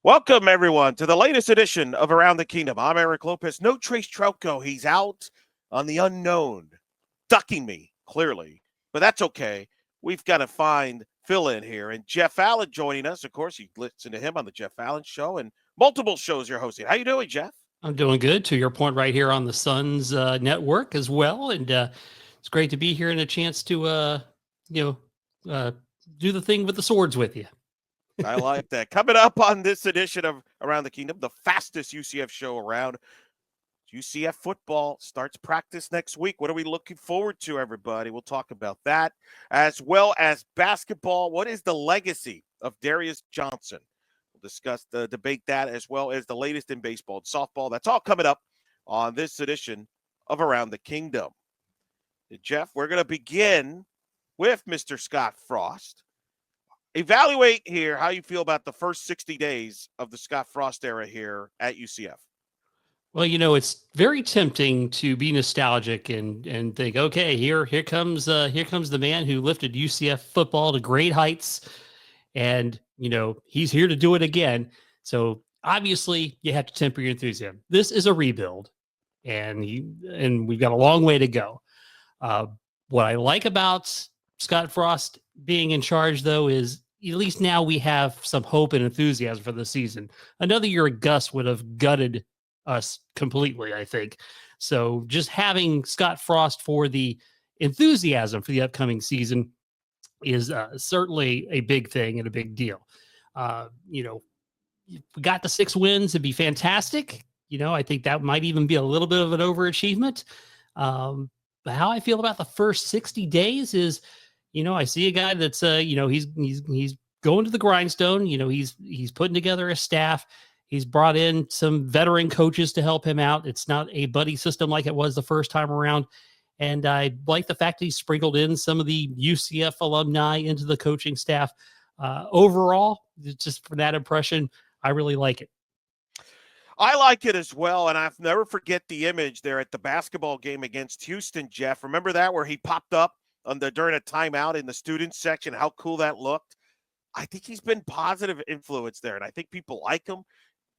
Welcome, everyone, to the latest edition of Around the Kingdom. I'm Eric Lopez. No Trace Trelko. He's out on the unknown, ducking me, clearly. But that's okay. We've got to find fill-in here. And Jeff Allen joining us. Of course, you listen to him on the Jeff Allen Show and multiple shows you're hosting. How you doing, Jeff? I'm doing good. To your point, right here on the Suns network as well, and it's great to be here and a chance to, you uh, do the thing with the swords with you. I like that. Coming up on this edition of Around the Kingdom, the fastest UCF show around. UCF football starts practice next week. What are we looking forward to, everybody? We'll talk about that, as well as basketball. What is the legacy of Darius Johnson? We'll discuss debate that, as well as the latest in baseball and softball. That's all coming up on this edition of Around the Kingdom. Jeff, we're going to begin with Mr. Scott Frost. Evaluate here how you feel about the first 60 days of the Scott Frost era here at UCF. Well, it's very tempting to be nostalgic and think, okay, here comes the man who lifted UCF football to great heights, and he's here to do it again. So obviously, you have to temper your enthusiasm. This is a rebuild, and we've got a long way to go. What I like about Scott Frost being in charge, though, is at least now we have some hope and enthusiasm for the season. Another year, Gus would have gutted us completely, I think. So just having Scott Frost for the enthusiasm for the upcoming season is certainly a big thing and a big deal. If we got the 6 wins, it'd be fantastic. I think that might even be a little bit of an overachievement. But how I feel about the first 60 days is, I see a guy that's, he's going to the grindstone. He's putting together a staff. He's brought in some veteran coaches to help him out. It's not a buddy system like it was the first time around. And I like the fact that he sprinkled in some of the UCF alumni into the coaching staff. Overall, just for that impression, I really like it. I like it as well, and I'll never forget the image there at the basketball game against Houston, Jeff. Remember that, where he popped up during a timeout in the student section, how cool that looked? I think he's been positive influence there, and I think people like him.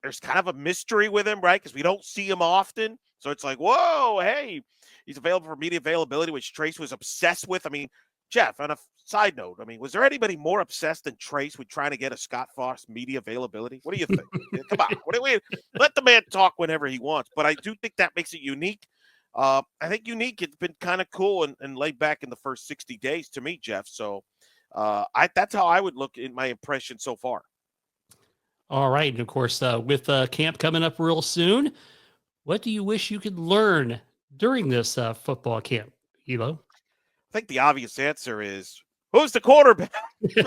There's kind of a mystery with him, right? Because we don't see him often. So it's like, whoa, hey, he's available for media availability, which Trace was obsessed with. I mean, Jeff, on a side note, was there anybody more obsessed than Trace with trying to get a Scott Frost media availability? What do you think? Come on. Let the man talk whenever he wants. But I do think that makes it unique. I think unique, it's been kind of cool and laid back in the first 60 days to me, Jeff. So that's how I would look in my impression so far. All right. And of course, with camp coming up real soon, what do you wish you could learn during this football camp, Elo? I think the obvious answer is, who's the quarterback? Is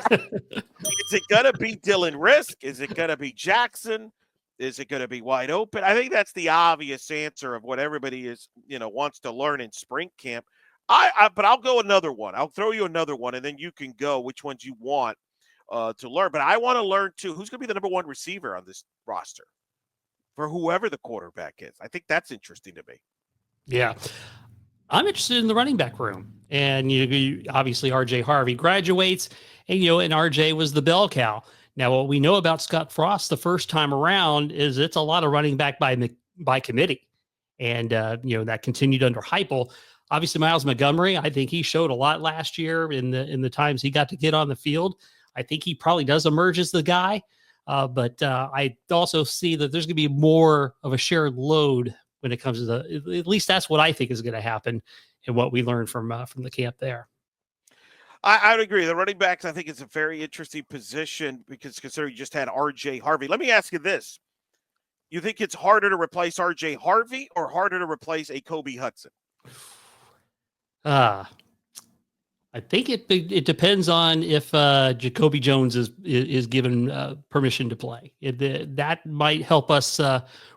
it going to be Dylan Rizk? Is it going to be Jackson? Is it going to be wide open? I think that's the obvious answer of what everybody is, wants to learn in spring camp. But I'll go another one. I'll throw you another one, and then you can go which ones you want to learn. But I want to learn, too, who's going to be the number one receiver on this roster for whoever the quarterback is. I think that's interesting to me. Yeah. I'm interested in the running back room. And you obviously RJ Harvey graduates, and RJ was the bell cow. Now, what we know about Scott Frost the first time around is it's a lot of running back by committee. And, that continued under Heupel. Obviously, Miles Montgomery, I think he showed a lot last year in the times he got to get on the field. I think he probably does emerge as the guy. But I also see that there's going to be more of a shared load when it comes to at least that's what I think is going to happen and what we learned from the camp there. I would agree. The running backs, I think, is a very interesting position because considering you just had RJ Harvey. Let me ask you this. You think it's harder to replace RJ Harvey or harder to replace a Kobe Hudson? I think it depends on if Jacoby Jones is given permission to play. That might help us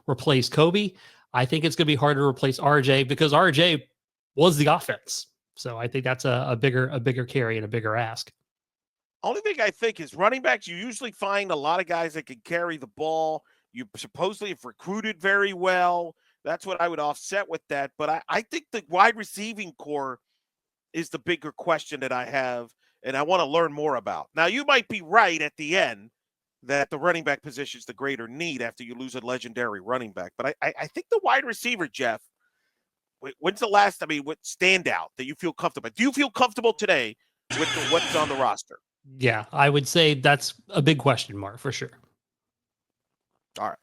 replace Kobe. I think it's going to be harder to replace RJ because RJ was the offense. So I think that's a bigger carry and a bigger ask. Only thing I think is running backs, you usually find a lot of guys that can carry the ball. You supposedly have recruited very well. That's what I would offset with that. But I think the wide receiving core is the bigger question that I have, and I want to learn more about. Now, you might be right at the end, that the running back position is the greater need after you lose a legendary running back. But I think the wide receiver, Jeff, when's the last, what standout that you feel comfortable? Do you feel comfortable today with what's on the roster? Yeah, I would say that's a big question mark for sure. All right.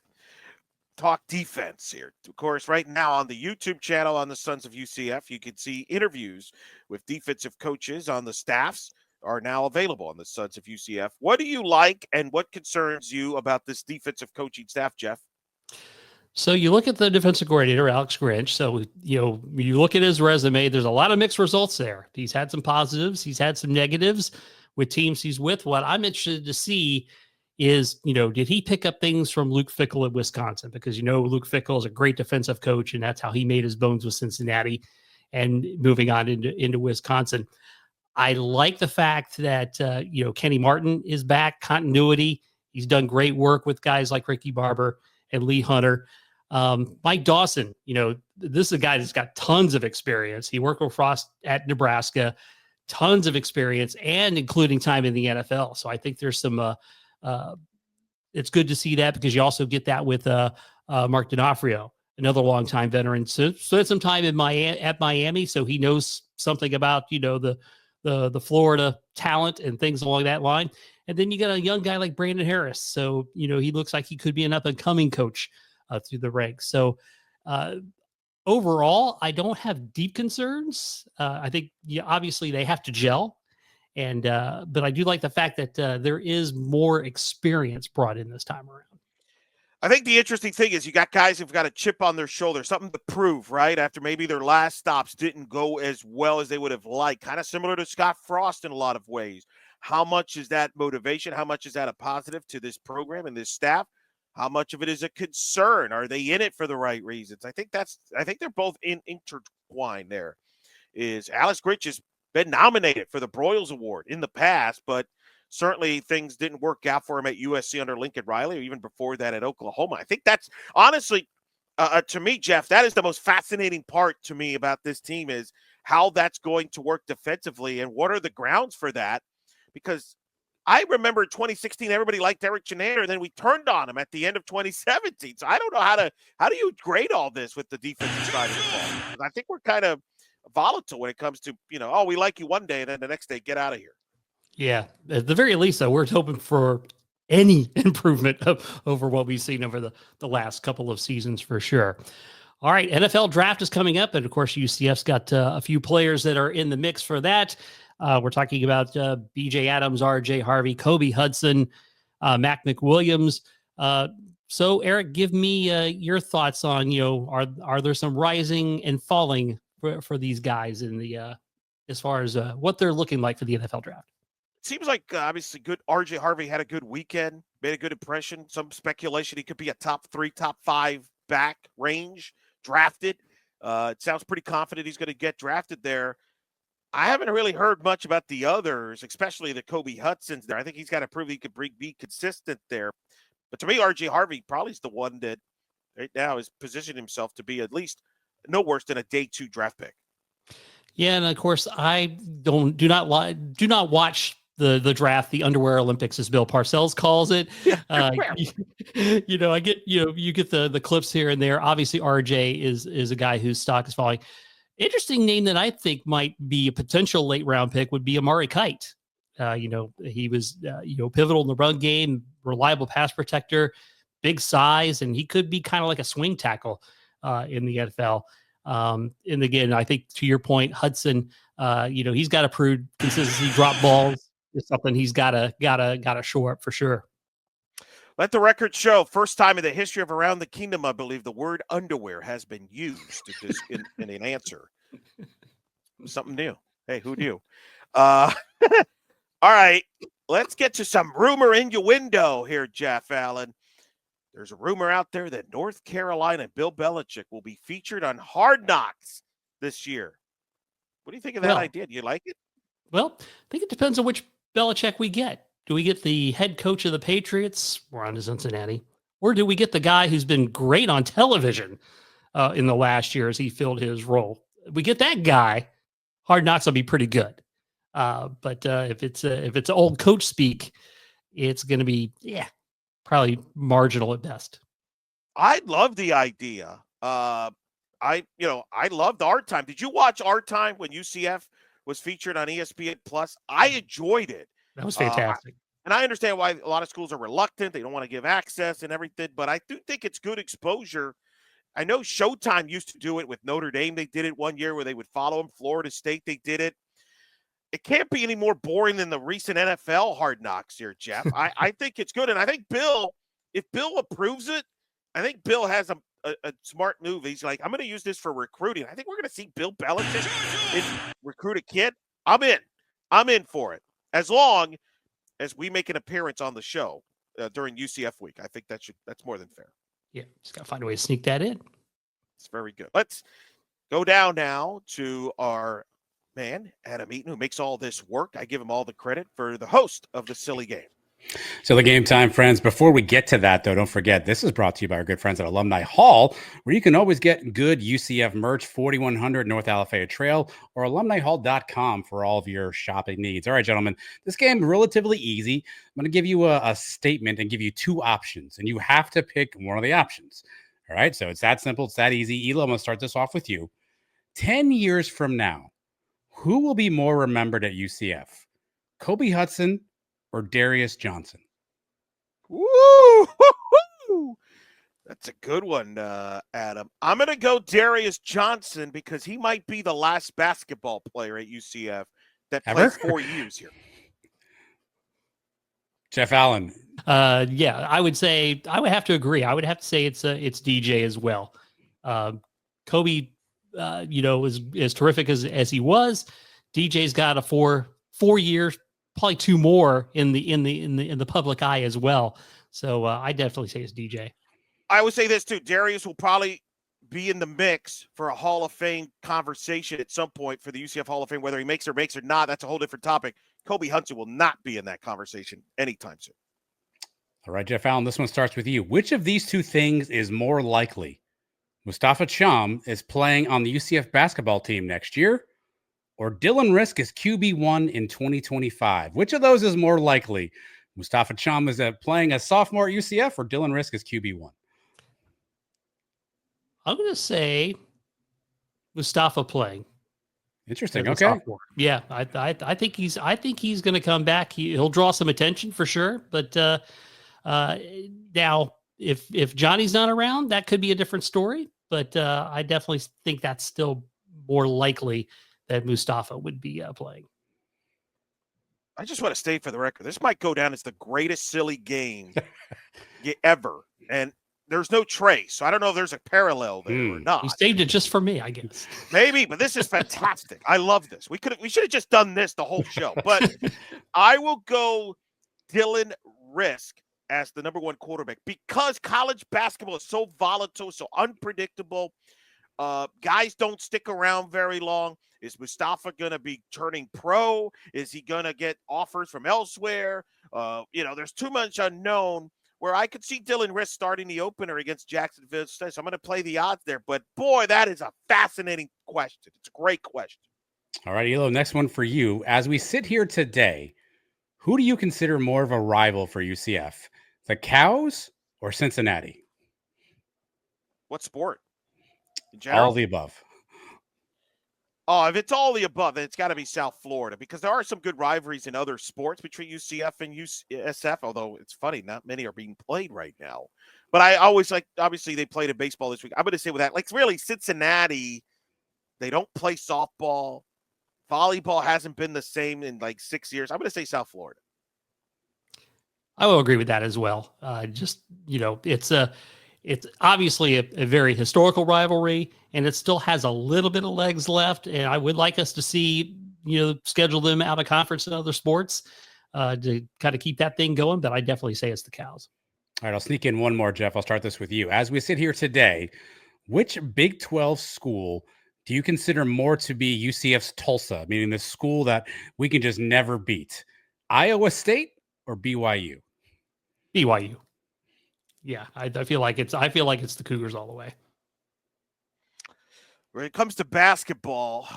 Talk defense here. Of course, right now on the YouTube channel on the Sons of UCF, you can see interviews with defensive coaches on the staffs are now available on the Sons of UCF. What do you like and what concerns you about this defensive coaching staff, Jeff? So you look at the defensive coordinator, Alex Grinch. So, you look at his resume, there's a lot of mixed results there. He's had some positives. He's had some negatives with teams he's with. What I'm interested to see is, did he pick up things from Luke Fickell at Wisconsin? Because, Luke Fickell is a great defensive coach, and that's how he made his bones with Cincinnati and moving on into Wisconsin. I like the fact that, Kenny Martin is back, continuity. He's done great work with guys like Ricky Barber and Lee Hunter. Mike Dawson, this is a guy that's got tons of experience. He worked with Frost at Nebraska, tons of experience, and including time in the NFL. So I think there's some, it's good to see that because you also get that with Mark D'Onofrio, another longtime veteran. So had some time in Miami, so he knows something about, the Florida talent and things along that line. And then you got a young guy like Brandon Harris. So, he looks like he could be an up-and-coming coach through the ranks. So overall, I don't have deep concerns. I think obviously they have to gel. And but I do like the fact that there is more experience brought in this time around. I think the interesting thing is you got guys who've got a chip on their shoulder, something to prove, right? After maybe their last stops didn't go as well as they would have liked, kind of similar to Scott Frost in a lot of ways. How much is that motivation? How much is that a positive to this program and this staff? How much of it is a concern? Are they in it for the right reasons? I think they're both intertwined there. Is Alex Grinch has been nominated for the Broyles Award in the past, but certainly things didn't work out for him at USC under Lincoln Riley, or even before that at Oklahoma. I think that's honestly, to me, Jeff, that is the most fascinating part to me about this team is how that's going to work defensively and what are the grounds for that. Because I remember in 2016, everybody liked Eric Chinander, and then we turned on him at the end of 2017. So I don't know how do you grade all this with the defensive side of the ball? I think we're kind of volatile when it comes to, we like you one day and then the next day, get out of here. Yeah, at the very least, though, we're hoping for any improvement over what we've seen over the last couple of seasons for sure. All right, NFL draft is coming up, and of course, UCF's got a few players that are in the mix for that. We're talking about B.J. Adams, R.J. Harvey, Kobe Hudson, Mac McWilliams. So, Eric, give me your thoughts on are there some rising and falling for these guys in the as far as what they're looking like for the NFL draft? Seems like obviously good. RJ Harvey had a good weekend, made a good impression. Some speculation he could be a top 3, top 5 back range drafted. It sounds pretty confident he's going to get drafted there. I haven't really heard much about the others, especially the Kobe Hudson's there. I think he's got to prove he could be consistent there. But to me, RJ Harvey probably is the one that right now has positioned himself to be at least no worse than a day 2 draft pick. Yeah, and of course, I do not watch the draft, the underwear Olympics, as Bill Parcells calls it. I get you get the clips here and there. Obviously, RJ is a guy whose stock is falling. Interesting name that I think might be a potential late round pick would be Amari Kite. He was pivotal in the run game, reliable pass protector, big size, and he could be kind of like a swing tackle in the NFL. And again, I think to your point, Hudson, he's got to prove consistency. Drop balls is something he's got to shore up for sure. Let the record show, first time in the history of Around the Kingdom, I believe the word underwear has been used in an answer. Something new. Hey, who knew? All right, let's get to some rumor innuendo here, Jeff Allen. There's a rumor out there that North Carolina Bill Belichick will be featured on Hard Knocks this year. What do you think of that idea? Do you like it? Well, I think it depends on which Belichick we get. Do we get the head coach of the Patriots? We're on to Cincinnati. Or do we get the guy who's been great on television in the last year as he filled his role? We get that guy, Hard Knocks will be pretty good. But if it's old coach speak, it's going to be, probably marginal at best. I love the idea. I loved Our Time. Did you watch Our Time when UCF was featured on ESPN Plus? I enjoyed it. That was Uh, fantastic. and I understand why a lot of schools are reluctant. They don't want to give access and everything, but I do think it's good exposure. I know Showtime used to do it with Notre Dame. They did it one year where they would follow them. Florida State, they did it. It can't be any more boring than the recent NFL Hard Knocks here, Jeff. I think it's good. And I think if Bill approves it, I think Bill has a smart move. He's like, I'm going to use this for recruiting. I think we're going to see Bill Belichick recruit a kid. I'm in. I'm in for it. As long as we make an appearance on the show during UCF week. I think that's more than fair. Yeah, just got to find a way to sneak that in. It's very good. Let's go down now to our man, Adam Eaton, who makes all this work. I give him all the credit for the host of the Silly Game. So the game time, friends. Before we get to that, though, don't forget, this is brought to you by our good friends at Alumni Hall, where you can always get good UCF merch, 4100 North Alafaya Trail, or alumnihall.com for all of your shopping needs. All right, gentlemen, this game is relatively easy. I'm going to give you a statement and give you two options, and you have to pick one of the options. All right, so it's that simple. It's that easy. Elo, I'm going to start this off with you. 10 years from now, who will be more remembered at UCF? Kobe Hudson or Darius Johnson? Woo! That's a good one, Adam. I'm going to go Darius Johnson because he might be the last basketball player at UCF that plays 4 years here. Jeff Allen. Yeah, I would have to agree. I would have to say it's DJ as well. Kobe, is as terrific as he was. DJ's got a four years, probably two more in the public eye as well. So I definitely say it's DJ. I would say this too. Darius will probably be in the mix for a Hall of Fame conversation at some point for the UCF Hall of Fame. Whether he makes or not, that's a whole different topic. Kobe Hudson will not be in that conversation anytime soon. All right, Jeff Allen, this one starts with you. Which of these two things is more likely? Mustafa Cham is playing on the UCF basketball team next year, or Dylan Rizk is QB1 in 2025? Which of those is more likely? Mustafa Cham is playing as sophomore at UCF, or Dylan Rizk is QB1? I'm going to say Mustafa playing. Interesting. Okay. Sophomore. Yeah, I think he's going to come back. He'll draw some attention for sure. But now, if Johnny's not around, that could be a different story. But I definitely think that's still more likely that Mustafa would be playing. I just want to state for the record, this might go down as the greatest silly game ever. And there's no trace, so I don't know if there's a parallel there or not. You saved it just for me, I guess. Maybe, but this is fantastic. I love this. We should have just done this the whole show. But I will go Dylan Rizk as the number one quarterback because college basketball is so volatile, so unpredictable. Guys don't stick around very long. Is Mustafa going to be turning pro? Is he going to get offers from elsewhere? There's too much unknown where I could see Dylan Rizk starting the opener against Jacksonville State. So I'm going to play the odds there. But, boy, that is a fascinating question. It's a great question. All right, Elo, next one for you. As we sit here today, who do you consider more of a rival for UCF? The Cows or Cincinnati? What sport? In general? All the above. Oh, if it's all the above, then it's got to be South Florida because there are some good rivalries in other sports between UCF and USF, although it's funny, not many are being played right now. But I always obviously they played in baseball this week. I'm going to say with that, really Cincinnati, they don't play softball. Volleyball hasn't been the same in 6 years. I'm going to say South Florida. I will agree with that as well. It's obviously a very historical rivalry, and it still has a little bit of legs left. And I would like us to see, schedule them out of conference in other sports to kind of keep that thing going. But I definitely say it's the Cows. All right, I'll sneak in one more, Jeff. I'll start this with you. As we sit here today, which Big 12 school do you consider more to be UCF's Tulsa, meaning the school that we can just never beat? Iowa State or BYU? BYU. Yeah, I feel like it's the Cougars all the way. When it comes to basketball,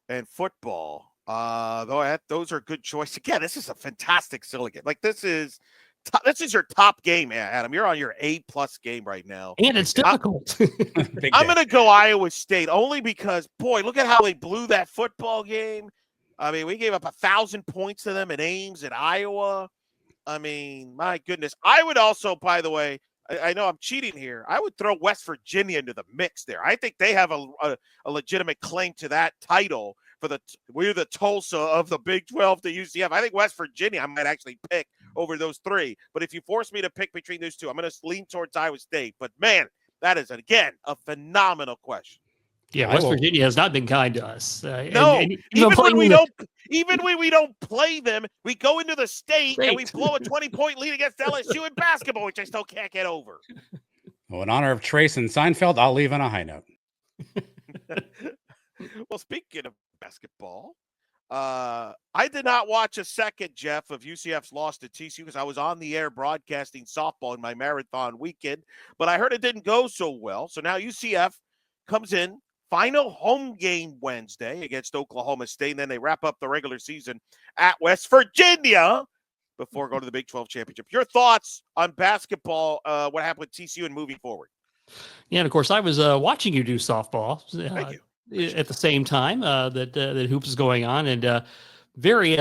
and football, those are good choices. Again, this is a fantastic silly game. This is This is your top game, Adam. You're on your A+ game right now. And it's difficult. I'm going to go Iowa State only because, boy, look at how they blew that football game. I mean, we gave up 1,000 points to them in Ames at Iowa. I mean, my goodness. I would also, by the way, I know I'm cheating here. I would throw West Virginia into the mix there. I think they have a legitimate claim to that title we're the Tulsa of the Big 12 to UCF. I think West Virginia I might actually pick over those three. But if you force me to pick between those two, I'm going to lean towards Iowa State. But, man, that is, again, a phenomenal question. Yeah, West Virginia has not been kind to us. No, even when we don't play them, we go into the state and we blow a 20-point lead against LSU in basketball, which I still can't get over. Well, in honor of Trace and Seinfeld, I'll leave on a high note. Well, speaking of basketball, I did not watch a second, Jeff, of UCF's loss to TCU because I was on the air broadcasting softball in my marathon weekend, but I heard it didn't go so well. So now UCF comes in, final home game Wednesday against Oklahoma State, and then they wrap up the regular season at West Virginia before going to the Big 12 championship. Your thoughts on basketball, what happened with TCU and moving forward? Yeah, and of course, I was watching you do softball. Thank you. At the same time that hoops is going on, and very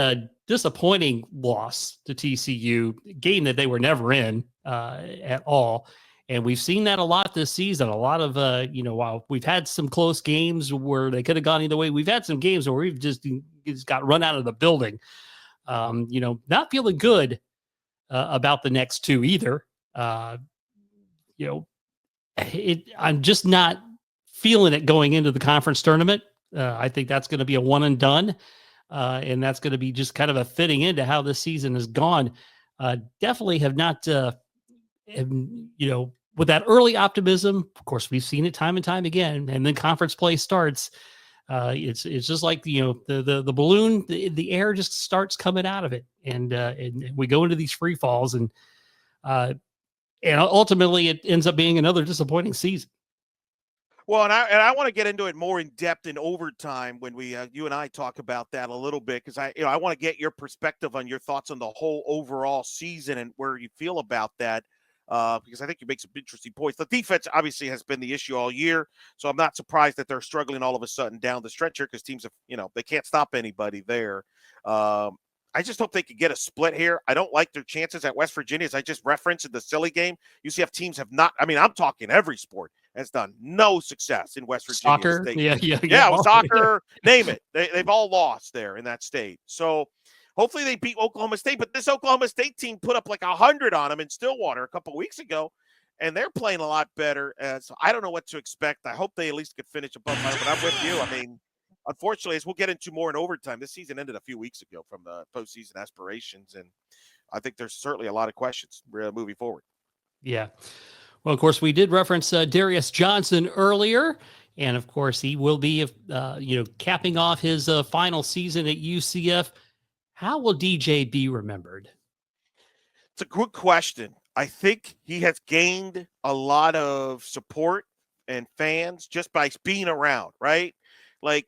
disappointing loss to TCU, game that they were never in at all. And we've seen that a lot this season. A lot of while we've had some close games where they could have gone either way, we've had some games where we've just got run out of the building. Not feeling good about the next two either. I'm just not feeling it going into the conference tournament. I think that's going to be a one and done. And that's going to be just kind of a fitting into how this season has gone. Definitely have not, with that early optimism, of course, we've seen it time and time again. And then conference play starts. It's just like, the balloon, the air just starts coming out of it. And we go into these free falls and ultimately it ends up being another disappointing season. Well, and I want to get into it more in depth in overtime when you and I talk about that a little bit, because I want to get your perspective on your thoughts on the whole overall season and where you feel about that, because I think you make some interesting points. The defense obviously has been the issue all year, so I'm not surprised that they're struggling all of a sudden down the stretch here because teams have, they can't stop anybody there. I just hope they could get a split here. I don't like their chances at West Virginia, as I just referenced in the silly game. UCF teams have not, I'm talking every sport, has done no success in West Virginia. Soccer, State. Yeah, soccer, name it. They've all lost there in that state. So hopefully they beat Oklahoma State, but this Oklahoma State team put up like 100 on them in Stillwater a couple weeks ago, and they're playing a lot better. So I don't know what to expect. I hope they at least could finish above 500, but I'm with you. Unfortunately, as we'll get into more in overtime, this season ended a few weeks ago from the postseason aspirations, and I think there's certainly a lot of questions moving forward. Yeah. Well, of course, we did reference Darius Johnson earlier, and of course, he will be, capping off his final season at UCF. How will DJ be remembered? It's a good question. I think he has gained a lot of support and fans just by being around, right? Like,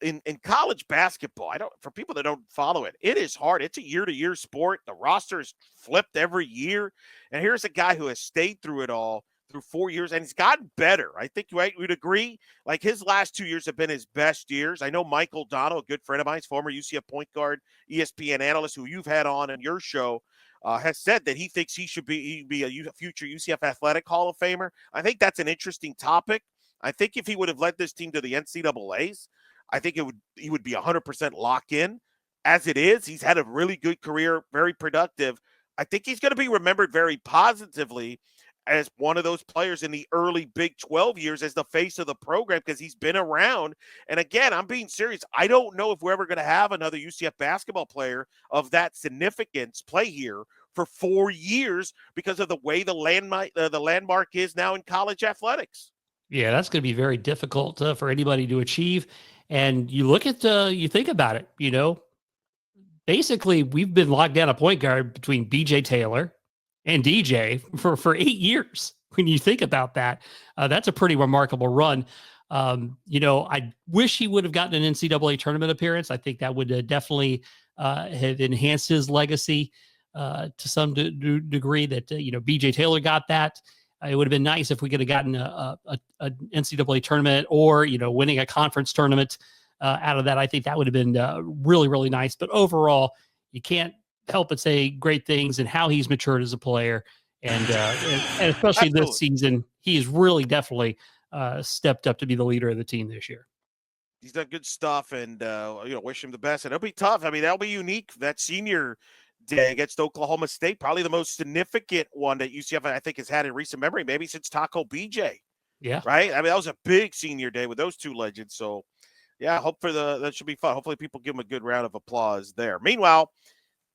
in college basketball, for people that don't follow it, it is hard. It's a year-to-year sport. The roster is flipped every year. And here's a guy who has stayed through it all through 4 years, and he's gotten better. I think we'd agree. Like, his last 2 years have been his best years. I know Michael Dono, a good friend of mine, former UCF point guard, ESPN analyst who you've had on your show, has said that he thinks he'd be a future UCF Athletic Hall of Famer. I think that's an interesting topic. I think if he would have led this team to the NCAAs, I think he would be 100% locked in. As it is, he's had a really good career, very productive. I think he's going to be remembered very positively as one of those players in the early Big 12 years as the face of the program because he's been around. And again, I'm being serious. I don't know if we're ever going to have another UCF basketball player of that significance play here for 4 years because of the way the landmark is now in college athletics. Yeah, that's going to be very difficult for anybody to achieve. And you look at, you think about it, basically we've been locked down a point guard between BJ Taylor and DJ for 8 years. When you think about that, that's a pretty remarkable run. I wish he would have gotten an NCAA tournament appearance. I think that would definitely have enhanced his legacy. to some degree that, BJ Taylor got that. It would have been nice if we could have gotten a NCAA tournament or, winning a conference tournament out of that. I think that would have been really, really nice. But overall, you can't help but say great things and how he's matured as a player. And especially Absolutely. this season, he's really definitely stepped up to be the leader of the team this year. He's done good stuff, and wish him the best. And it'll be tough. I mean, that'll be unique. That senior day against Oklahoma State, probably the most significant one that UCF I think has had in recent memory, maybe since Taco BJ. Yeah, right. I mean, that was a big senior day with those two legends. So, yeah, I hope that should be fun. Hopefully, people give them a good round of applause there. Meanwhile,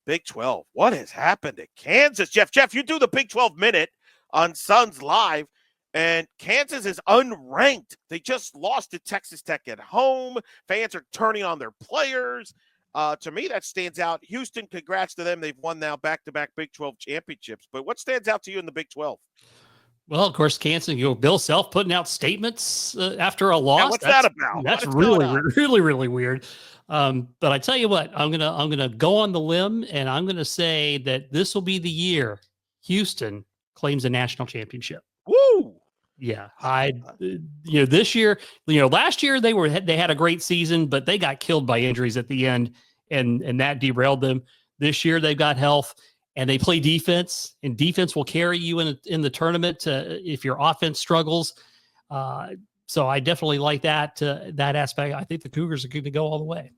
Big 12, what has happened at Kansas? Jeff, you do the Big 12 minute on Suns Live. And Kansas is unranked. They just lost to Texas Tech at home. Fans are turning on their players. To me, that stands out. Houston, congrats to them. They've won now back-to-back Big 12 championships. But what stands out to you in the Big 12? Well, of course, Kansas, Bill Self putting out statements after a loss. Yeah, what's that about? That's really, really, really weird. But I tell you what, I'm gonna go on the limb, and I'm gonna say that this will be the year Houston claims a national championship. Woo! Yeah, this year, last year they had a great season, but they got killed by injuries at the end, and that derailed them. This year they've got health, and they play defense, and defense will carry you in the tournament if your offense struggles. So I definitely like that aspect. I think the Cougars are going to go all the way.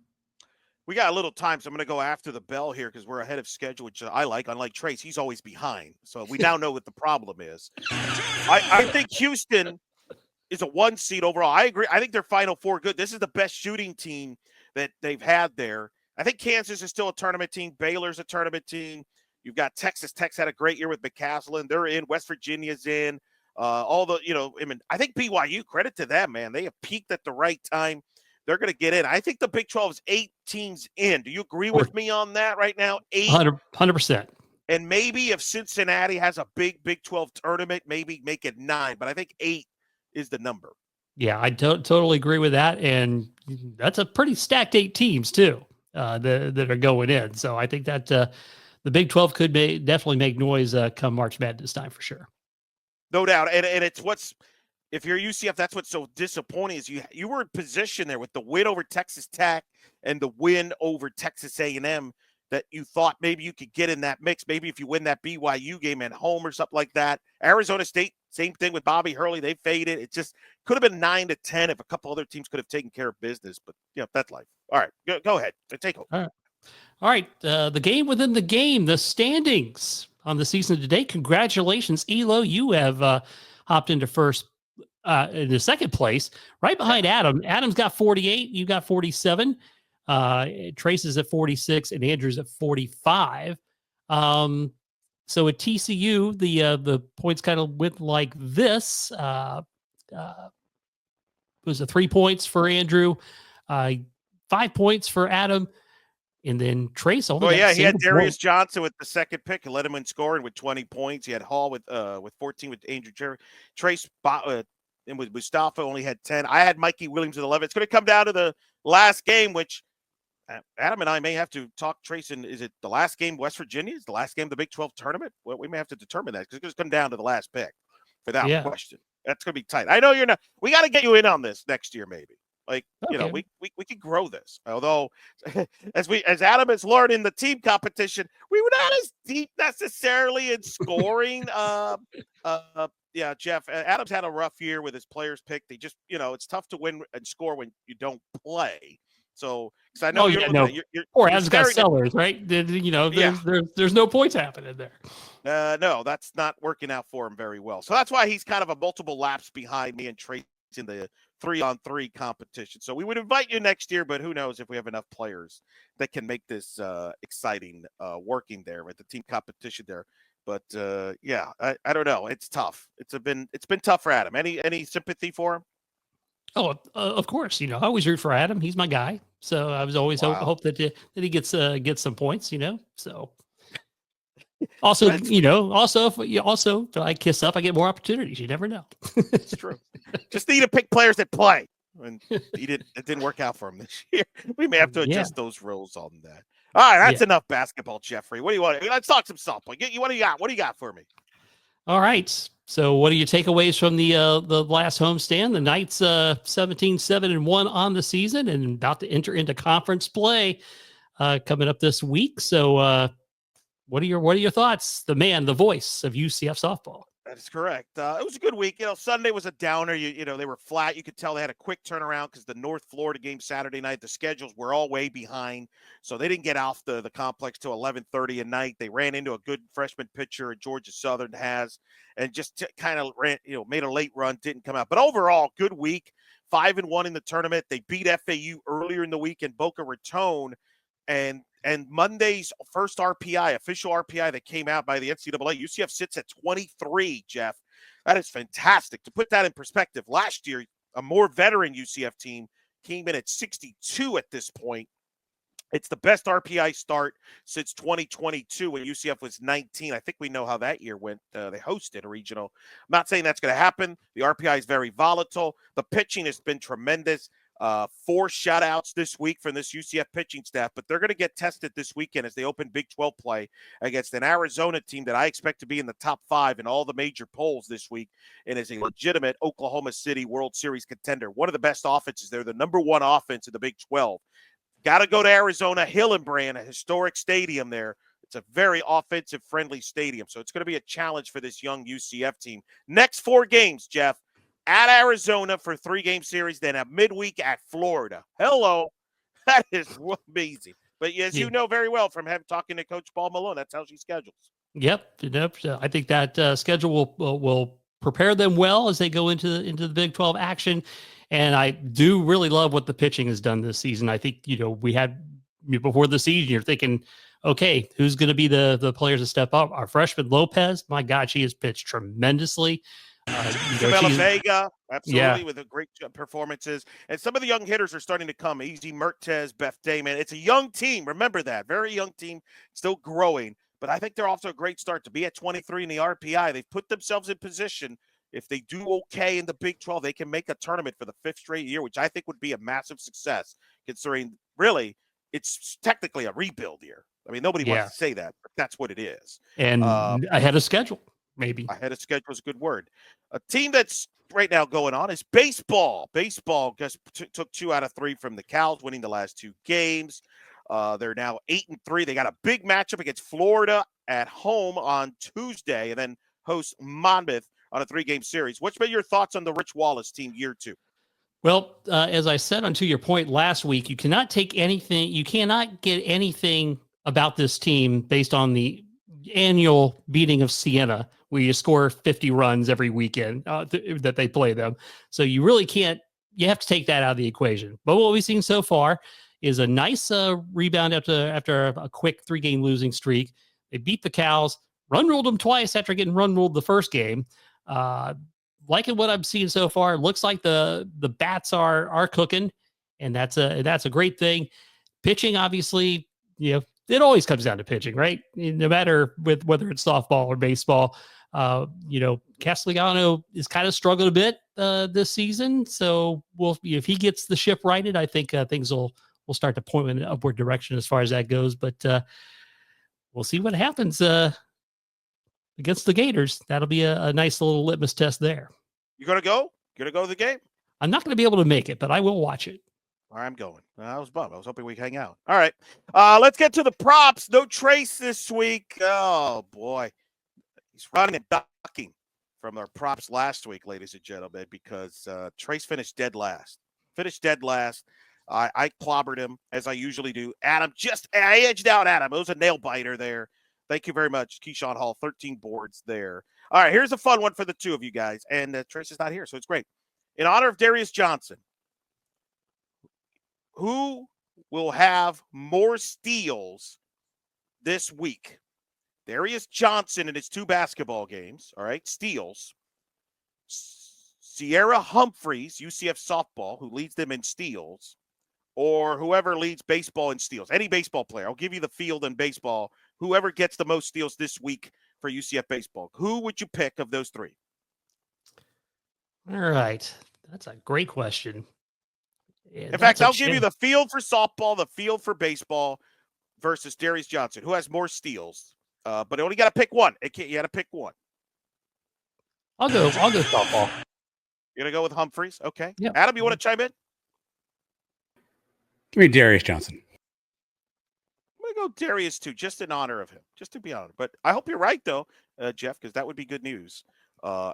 We got a little time, so I'm going to go after the bell here because we're ahead of schedule, which I like. Unlike Trace, he's always behind. So we now know what the problem is. I think Houston is a 1 seed overall. I agree. I think their Final Four good. This is the best shooting team that they've had there. I think Kansas is still a tournament team. Baylor's a tournament team. You've got Texas. Tech's had a great year with McCaslin. They're in. West Virginia's in. I think BYU, credit to them, man. They have peaked at the right time. They're going to get in. I think the Big 12 is 8 teams in. Do you agree with me on that right now? 8? 100%. And maybe if Cincinnati has a big Big 12 tournament, maybe make it 9. But I think 8 is the number. Yeah, I totally agree with that. And that's a pretty stacked 8 teams, too, that are going in. So I think that the Big 12 could definitely make noise come March Madness time for sure. No doubt. And it's if you're UCF, that's what's so disappointing is you were in position there with the win over Texas Tech and the win over Texas A&M that you thought maybe you could get in that mix. Maybe if you win that BYU game at home or something like that. Arizona State, same thing with Bobby Hurley. They faded. It just could have been 9-10 if a couple other teams could have taken care of business. But, that's life. All right, go ahead. Take over. All right. The game within the game, the standings on the season today. Congratulations, Elo. You have hopped into in the second place, right behind Adam. Adam's got 48. You got 47. Trace is at 46, and Andrew's at 45. So at TCU, the points kind of went like this. It was 3 points for Andrew, 5 points for Adam, and then Trace. He had Darius Johnson with the second pick and let him in scoring with 20 points. He had Hall with 14 with Andrew Jerry. Trace and with Mustafa only had 10. I had Mikey Williams at 11. It's going to come down to the last game, which Adam and I may have to talk. Trace, is it the last game West Virginia? Is the last game of the Big 12 tournament? Well, we may have to determine that because it's going to come down to the last pick without question. That's going to be tight. I know you're not. We got to get you in on this next year, maybe. We could grow this. Although, as Adam has learned in the team competition, we were not as deep necessarily in scoring. Yeah, Jeff, Adams had a rough year with his players picked. They just, it's tough to win and score when you don't play. So, because I know you're poor Adams got Sellers, right? There's no points happening there. No, that's not working out for him very well. So that's why he's kind of a multiple laps behind me and Trace in the 3-on-3 competition. So we would invite you next year, but who knows if we have enough players that can make this exciting working there with the team competition there. But I don't know. It's tough. It's been tough for Adam. Any sympathy for him? Oh, of course. I always root for Adam. He's my guy. So I was always hope that he gets some points. So also, if I kiss up, I get more opportunities. You never know. It's true. Just need to pick players that play. And it didn't work out for him this year. We may have to adjust those rules on that. All right, that's Yeah. enough basketball, Jeffrey. What do you want? Let's talk some softball. What do you got? What do you got for me? All right. So what are your takeaways from the last homestand? The Knights 17-7-1 on the season and about to enter into conference play coming up this week. So what are your thoughts? The man, the voice of UCF softball. That is correct. It was a good week. Sunday was a downer. You know, they were flat. You could tell they had a quick turnaround because the North Florida game Saturday night, the schedules were all way behind. So they didn't get off the complex till 11:30 at night. They ran into a good freshman pitcher Georgia Southern has, and just kind of ran, made a late run, didn't come out. But overall, good week. 5-1 in the tournament. They beat FAU earlier in the week in Boca Raton, and Monday's first RPI, official RPI that came out by the NCAA, UCF sits at 23, Jeff. That is fantastic. To put that in perspective, last year, a more veteran UCF team came in at 62 at this point. It's the best RPI start since 2022 when UCF was 19. I think we know how that year went. They hosted a regional. I'm not saying that's going to happen. The RPI is very volatile. The pitching has been tremendous. 4 shutouts this week from this UCF pitching staff, but they're going to get tested this weekend as they open Big 12 play against an Arizona team that I expect to be in the top 5 in all the major polls this week and is a legitimate Oklahoma City World Series contender. One of the best offenses. They're the number 1 offense in the Big 12. Got to go to Arizona, Hillenbrand, a historic stadium there. It's a very offensive-friendly stadium, so it's going to be a challenge for this young UCF team. Next 4 games, Jeff. At Arizona for 3-game series, then a midweek at Florida. Hello. That is amazing. But as you know very well from talking to Coach Paul Malone, that's how she schedules. Yep. I think that schedule will prepare them well as they go into the Big 12 action. And I do really love what the pitching has done this season. I think, we had before the season, you're thinking, okay, who's going to be the players to step up? Our freshman Lopez, my God, she has pitched tremendously. Isabella Vega, absolutely, yeah. with a great performances. And some of the young hitters are starting to come. Easy Mertez, Beth Damon. It's a young team. Remember that. Very young team, still growing. But I think they're off to a great start. To be at 23 in the RPI, they've put themselves in position. If they do okay in the Big 12, they can make a tournament for the 5th straight year, which I think would be a massive success, considering really it's technically a rebuild year. I mean, nobody wants to say that, but that's what it is. And ahead of schedule. Maybe ahead of schedule is a good word. A team that's right now going on is baseball. Baseball just took 2 out of 3 from the Cows, winning the last 2 games. They're now 8-3. They got a big matchup against Florida at home on Tuesday, and then host Monmouth on a 3-game series. What's been your thoughts on the Rich Wallace team year 2? Well, as I said to your point last week, you cannot get anything about this team based on the annual beating of Siena, where you score 50 runs every weekend that they play them. So you really can't, you have to take that out of the equation. But what we've seen so far is a nice rebound after a quick 3-game losing streak. They beat the Cows, run ruled them twice after getting run ruled the first game. Liking what I'm seeing so far. Looks like the bats are cooking, and that's a great thing. Pitching, obviously, it always comes down to pitching, right? No matter whether it's softball or baseball. Castellano is kind of struggled a bit this season. So if he gets the ship righted, I think things will start to point in an upward direction as far as that goes. But we'll see what happens against the Gators. That'll be a nice little litmus test there. You gonna go? Gonna go to the game? I'm not going to be able to make it, but I will watch it. All right, I'm going. I was bummed. I was hoping we'd hang out. All right. Let's get to the props. No Trace this week. Oh, boy. He's running and ducking from our props last week, ladies and gentlemen, because Trace finished dead last. I clobbered him, as I usually do. Adam, I edged out Adam. It was a nail biter there. Thank you very much, Keyshawn Hall. 13 boards there. All right, here's a fun one for the 2 of you guys. And Trace is not here, so it's great. In honor of Darius Johnson, who will have more steals this week? Darius Johnson in his 2 basketball games, all right, steals. Sierra Humphreys, UCF softball, who leads them in steals, or whoever leads baseball in steals. Any baseball player. I'll give you the field in baseball. Whoever gets the most steals this week for UCF baseball. Who would you pick of those 3? All right. That's a great question. In fact, I'll give you the field for softball, the field for baseball. versus Darius Johnson. Who has more steals? But only got to pick one. You got to pick one. I'll go softball. You're going to go with Humphreys? Okay. Yep. Adam, you want to chime in? Give me Darius Johnson. I'm going to go Darius, too, just in honor of him, just to be honored. But I hope you're right, though, Jeff, because that would be good news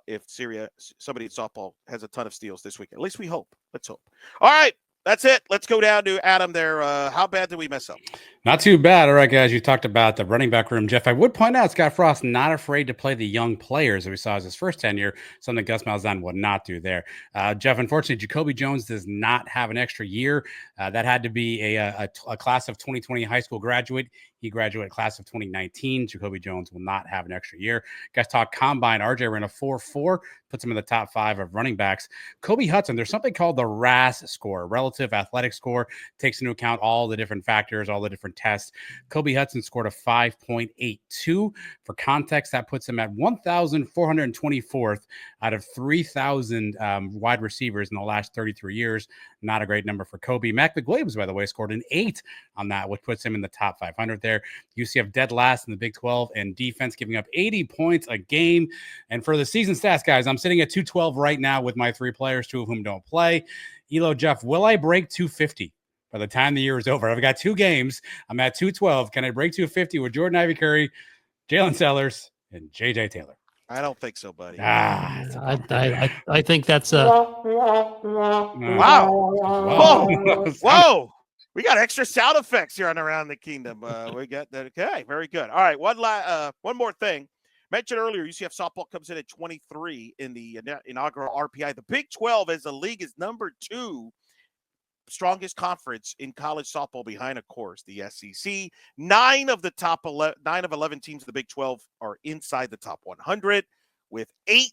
if somebody at softball has a ton of steals this weekend. At least we hope. Let's hope. All right. That's it. Let's go down to Adam there. How bad did we mess up? Not too bad. All right, guys, you talked about the running back room. Jeff, I would point out Scott Frost not afraid to play the young players that we saw as his first tenure, something Gus Malzahn would not do there. Jeff, unfortunately, Jacoby Jones does not have an extra year. That had to be a class of 2020 high school graduate. He graduated class of 2019. Jacoby Jones will not have an extra year. Guys talk combine. RJ ran a 4.4, puts him in the top 5 of running backs. Kobe Hudson, there's something called the RAS score, relative athletic score, takes into account all the different factors, all the different tests. Kobe Hudson scored a 5.82. For context, that puts him at 1,424th out of 3,000 wide receivers in the last 33 years. Not a great number for Kobe. Mac McWilliams, by the way, scored an 8 on that, which puts him in the top 500 there. UCF dead last in the Big 12 and defense, giving up 80 points a game. And for the season stats, guys, I'm sitting at 212 right now with my 3 players, 2 of whom don't play. Elo, Jeff, will I break 250 by the time the year is over? I've got 2 games. I'm at 212. Can I break 250 with Jordan Ivy Curry, Jalen Sellers, and JJ Taylor? I don't think so, buddy. I think that's Wow. Whoa. We got extra sound effects here on Around the Kingdom. We got that. Okay, very good. All right, one more thing. Mentioned earlier, UCF softball comes in at 23 in the inaugural RPI. The Big 12 as a league is number 2 strongest conference in college softball behind, of course, the SEC. 9 of 11 teams of the Big 12 are inside the top 100, with 8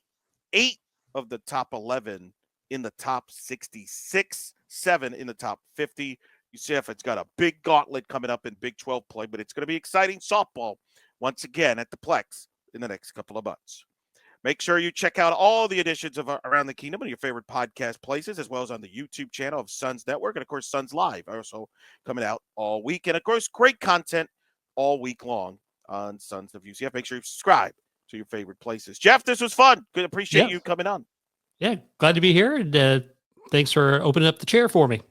of the top 11 in the top 66, 7 in the top 50. UCF, it's got a big gauntlet coming up in Big 12 play, but it's going to be exciting softball once again at the Plex in the next couple of months. Make sure you check out all the editions of Around the Kingdom on your favorite podcast places, as well as on the YouTube channel of Suns Network. And, of course, Suns Live also coming out all week. And, of course, great content all week long on Sons of UCF. Make sure you subscribe to your favorite places. Jeff, this was fun. Good. Appreciate you coming on. Yeah, glad to be here. And thanks for opening up the chair for me.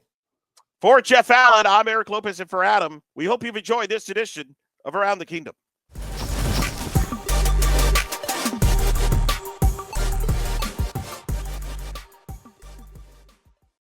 For Jeff Allen, I'm Eric Lopez, and for Adam, we hope you've enjoyed this edition of Around the Kingdom.